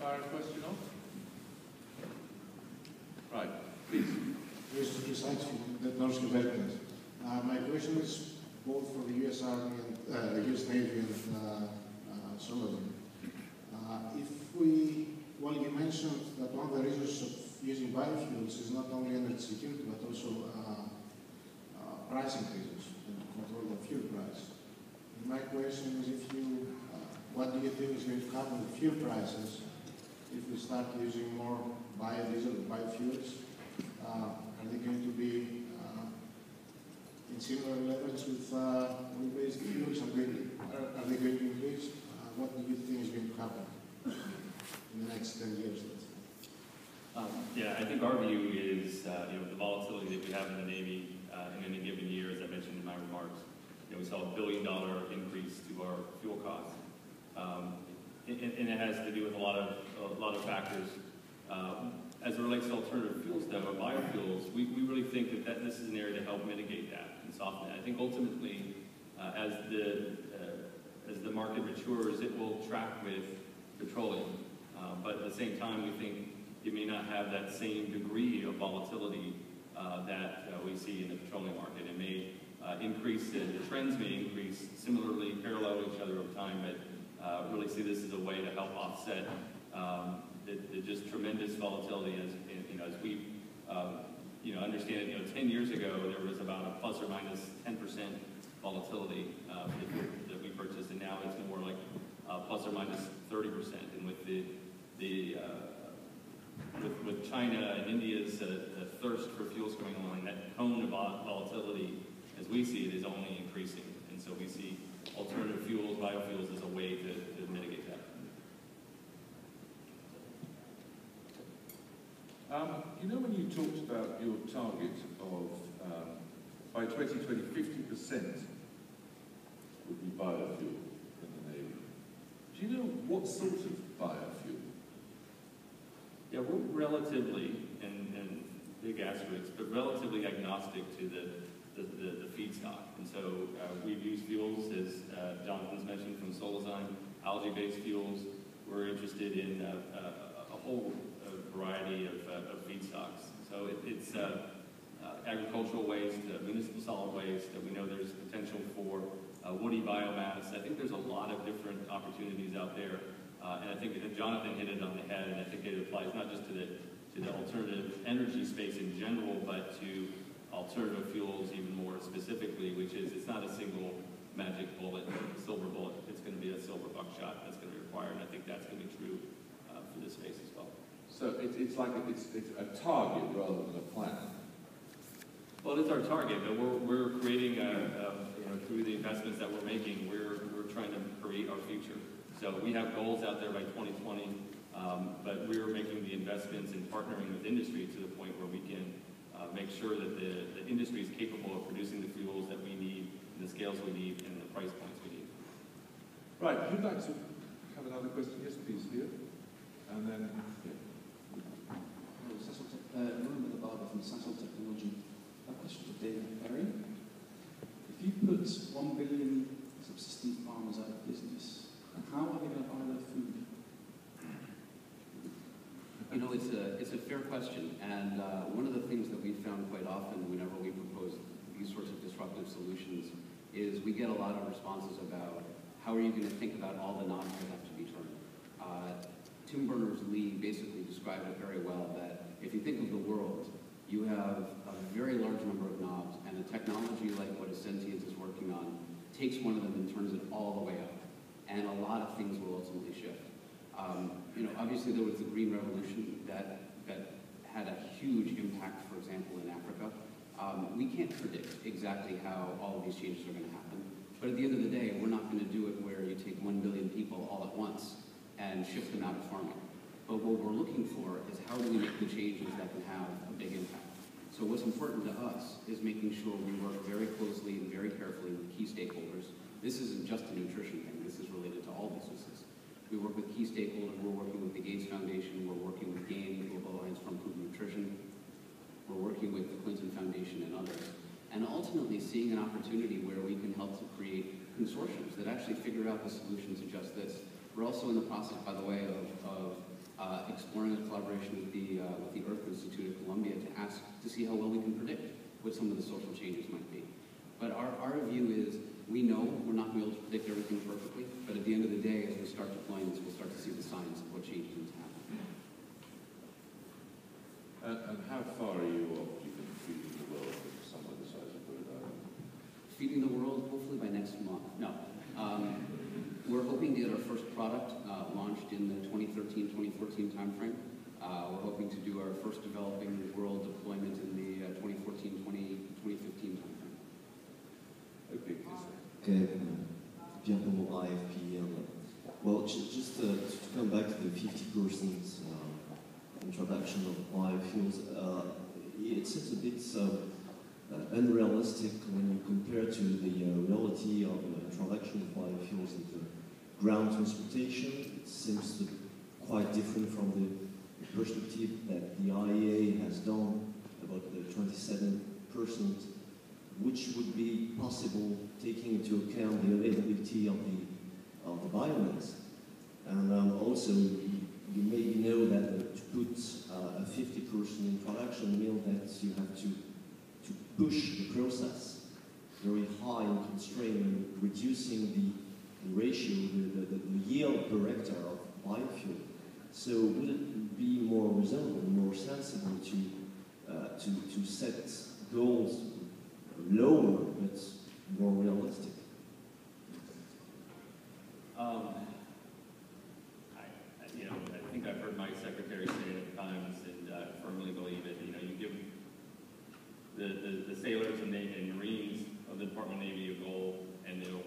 fire a question off? Right, please. Mr. Precisely, the Norse Development. My question is both for the U.S. Army and the U.S. Navy and Solazyme. Well, you mentioned that one of the reasons of using biofuels is not only energy security, but also price increases and control of fuel price. And my question is, what do you think is going to happen with fuel prices if we start using more biodiesel or biofuels? Are they going to be in similar levels with oil-based fuels? Are they going to increase? What do you think is going to happen in the next 10 years? Yeah, I think our view is the volatility that we have in the Navy in any given year, as I mentioned in my remarks. We saw $1 billion increase to our fuel costs, and it has to do with a lot of factors. As it relates to alternative fuels, though, or biofuels, we really think that this is an area to help mitigate that and soften it. I think ultimately, as the market matures, it will track with petroleum. But at the same time, we think it may not have that same degree of volatility that we see in the petroleum market. It may increase, the trends may increase similarly, parallel each other over time, but really see this as a way to help offset the just tremendous volatility as we understand it. 10 years ago, there was about a plus or minus 10% volatility that we purchased, and now it's more like plus or minus 30%. And with China and India's thirst for fuels going on, that cone of volatility, as we see it, is only increasing. And so we see alternative fuels, biofuels, as a way to mitigate that. When you talked about your target of by 2020, 50% would be biofuel in the Navy. Do you know what sort of biofuel? Yeah, we're relatively, and big asterisks, but relatively agnostic to the feedstock. And so we've used fuels, as Jonathan's mentioned, from Solazyme, algae-based fuels. We're interested in a whole variety of feedstocks. So it's agricultural waste, municipal solid waste. We know there's potential for woody biomass. I think there's a lot of different opportunities out there. And I think that Jonathan hit it on the head, and I think it applies not just to the alternative energy space in general, but to alternative fuels even more specifically, which is it's not a single magic bullet, silver bullet. It's going to be a silver buckshot that's going to be required, and I think that's going to be true for this space as well. So it's like it's a target rather than a plan. Well, it's our target, but we're creating through the investments that we're making, we're trying to create our future. So we have goals out there by 2020, but we're making the investments and partnering with industry to the point where we can make sure that the industry is capable of producing the fuels that we need, and the scales we need, and the price points we need. Right, who'd like to have another question? Yes, please, Leo. And then, Roman the Barber from Sasol Technology. A question to David Perry. If you put 1 billion subsistence farmers out of business, how are they going to buy their food? It's a fair question, and one of the things that we've found quite often whenever we propose these sorts of disruptive solutions is we get a lot of responses about how are you going to think about all the knobs that have to be turned. Tim Berners-Lee basically described it very well, that if you think of the world, you have a very large number of knobs, and a technology like what Sentience is working on takes one of them and turns it all the way up. And a lot of things will ultimately shift. Obviously there was the Green Revolution that had a huge impact, for example, in Africa. We can't predict exactly how all of these changes are going to happen. But at the end of the day, we're not going to do it where you take 1 billion people all at once and shift them out of farming. But what we're looking for is how do we make the changes that can have a big impact. So what's important to us is making sure we work very closely and very carefully with key stakeholders. This isn't just a nutrition thing, this is related to all businesses. We work with key stakeholders, we're working with the Gates Foundation, we're working with GAIN, Global Alliance for Improved Nutrition, we're working with the Clinton Foundation and others, and ultimately seeing an opportunity where we can help to create consortiums that actually figure out the solution to just this. We're also in the process, by the way, of exploring a collaboration with the Earth Institute of Columbia to see how well we can predict what some of the social changes might be. But our view is, we know we're not going to be able to predict everything perfectly, but at the end of the day, as we start deploying this, we'll start to see the signs of what changes need to happen. And how far are you off, do you think, feeding the world with somewhere the size of Rotterdam? Feeding the world, hopefully by next month. No. We're hoping to get our first product launched in the 2013-2014 timeframe. We're hoping to do our first developing world deployment in the 2014-2015 timeframe. Okay, Okay, Pierre Pomont, IFP. Well, just to come back to the 50% introduction of biofuels, it seems a bit unrealistic when you compare to the reality of the introduction of biofuels into ground transportation. It seems to be quite different from the perspective that the IEA has done about the 27%, which would be possible taking into account the availability of the biomass. And also, you maybe know that to put a 50% introduction means that you have to push the process very high and constrain, reducing the ratio, the yield per hectare of biofuel. So would it be more reasonable, more sensible to set goals lower but more realistic? I think I've heard my secretary say it at times, and I firmly believe it. You give the sailors and Marines of the Department of Navy a goal, and they'll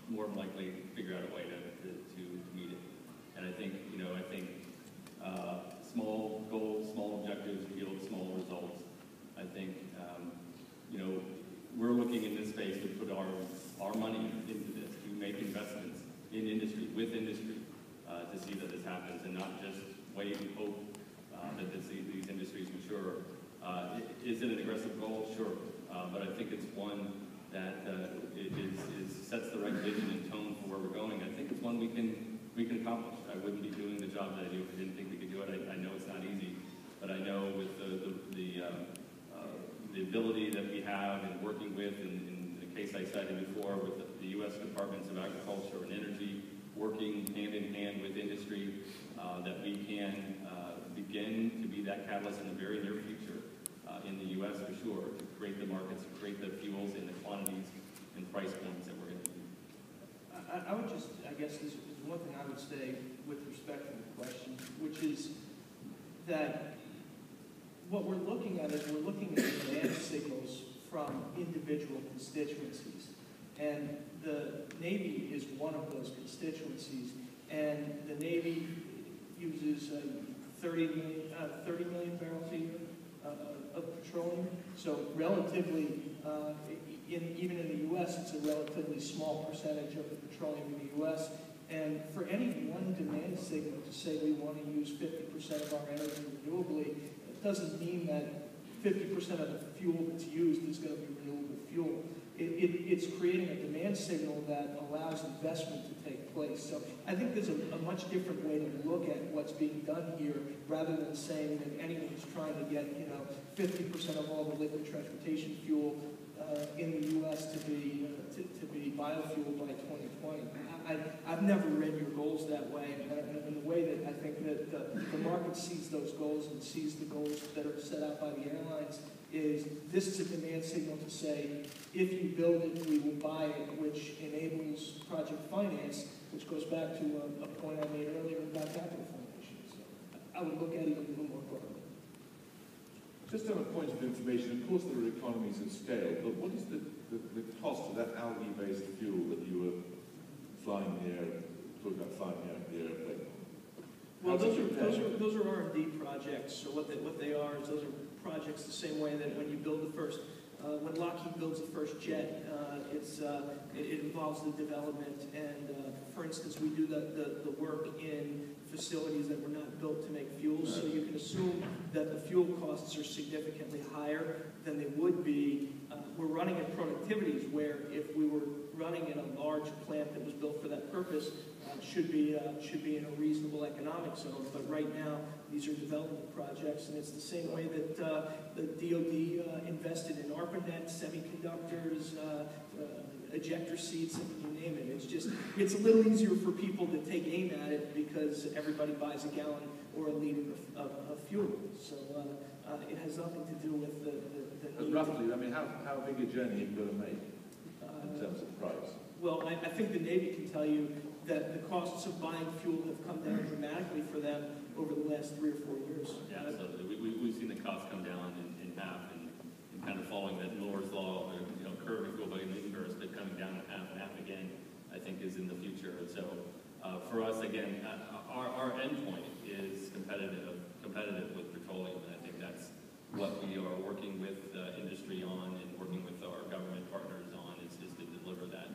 more than likely figure out a way to meet it. And I think, small goals, small objectives yield small results. I think, we're looking in this space to put our money into this, to make investments in industry, with industry, to see that this happens, and not just wait and hope that these industries mature. Is it an aggressive goal? Sure. But I think it's one that sets the right vision and tone for where we're going. I think it's one we can accomplish. I wouldn't be doing the job that I do if I didn't think we could do it. I know it's not easy, but I know with the ability that we have in working with, in the case I cited before, with the U.S. Departments of Agriculture and Energy, working hand in hand with industry, that we can begin to be that catalyst in the very near future in the U.S. for sure, to create the markets, to create the fuels and the quantities and price points that we're going to need. I would just, I guess this is one thing I would say with respect to the question, which is that what we're looking at is we're looking at demand signals from individual constituencies. And the Navy is one of those constituencies. And the Navy uses 30 million barrels a year of petroleum. So relatively, even in the U.S., it's a relatively small percentage of the petroleum in the U.S. And for any one demand signal to say we want to use 50% of our energy renewably, it doesn't mean that 50% of the fuel that's used is going to be renewable fuel. It's creating a demand signal that allows investment to take place. So I think there's a much different way to look at what's being done here, rather than saying that anyone's trying to get 50% of all the liquid transportation fuel in the U.S. to be biofuel by 2020. I've never read your goals that way, and the way that I think that the market sees those goals and sees the goals that are set out by the airlines is this is a demand signal to say, if you build it, we will buy it, which enables project finance, which goes back to a point I made earlier about capital formation. So I would look at it a little more broadly. Just on a point of information, of course there are economies of scale, but what is the cost of that algae-based fuel that you were flying here, talking about flying here in the airplane? Well, those are R&D projects. So what they are is those are projects the same way that when you build the first, when Lockheed builds the first jet, it involves the development. And for instance, we do the work in facilities that we're not built to make fuels, so you can assume that the fuel costs are significantly higher than they would be. We're running at productivities where if we were running in a large plant that was built for that purpose, should be in a reasonable economic zone. But right now, these are development projects, and it's the same way that the DoD invested in ARPANET, semiconductors, ejector seats, and you name it. It's a little easier for people to take aim at it because everybody buys a gallon or a liter of fuel. So it has nothing to do with the But need. roughly, I mean, how big a journey are you going to make in terms of price? Well, I think the Navy can tell you that the costs of buying fuel have come down dramatically for them over the last 3 or 4 years. Yeah, absolutely. We've seen the costs come down in half, and kind of following that Moore's law, curve of fuel by an inverse, but coming down in half and half again, I think is in the future. And so for us, again, our endpoint is competitive with petroleum, and I think that's what we are working with industry on and working with our government partners on is to deliver that